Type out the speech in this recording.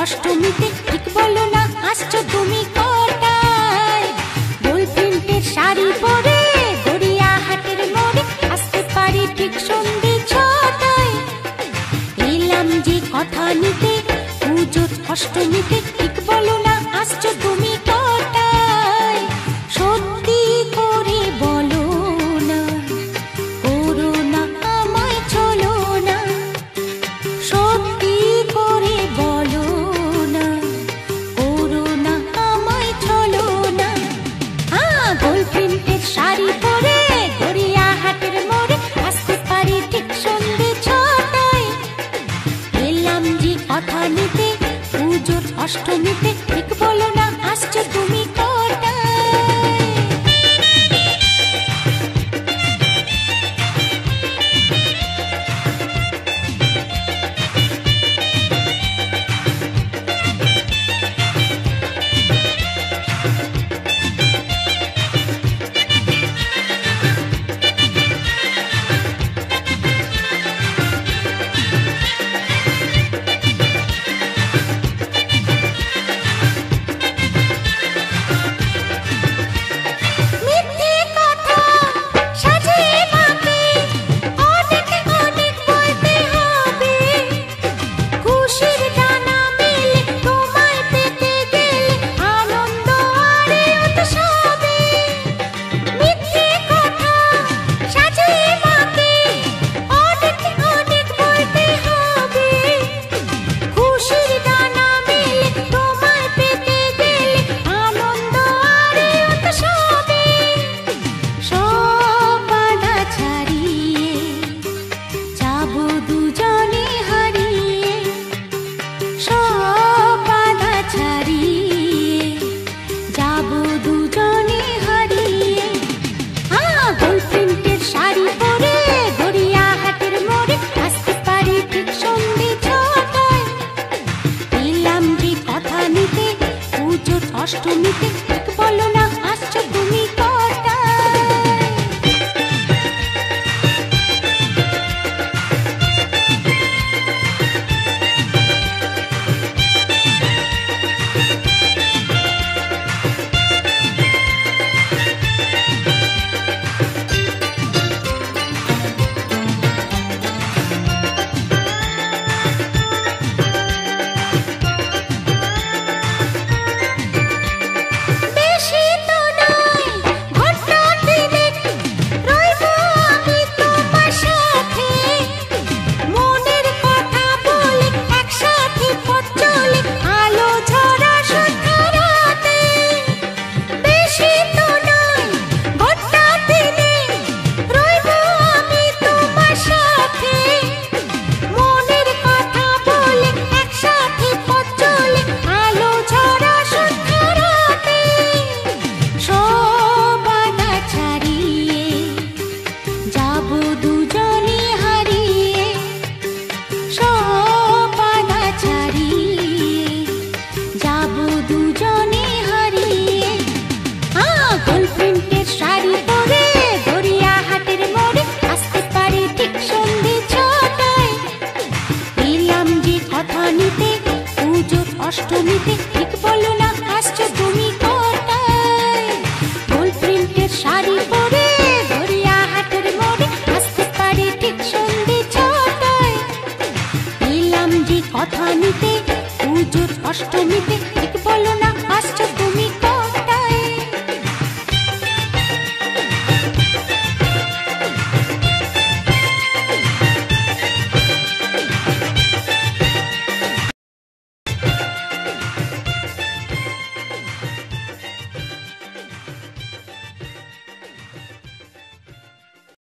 অষ্টমীতে ঠিক বলো না আসছো তুমি কটায়? গোল প্রিন্টের শাড়ি পরে গড়িয়াহাটের মোড়ে আসতে পারি ঠিক সন্ধ্যে 6টায়। এলাম যে কথা নিতে পুজোর অষ্টমীতে ঠিক বলো না আসছো তুমি কটায়? সত্যি করে বলো না, করো না আমায় চলো না। সত্যি করে বলো না, করো না আমায় চলো না। গোল প্রিন্টের শাড়ি পরে গড়িয়াহাটের মোড়ে আসতে পারি ঠিক সন্ধ্যে 6টায়। এলাম যে কথা নিতে পুজোর অষ্টমীতে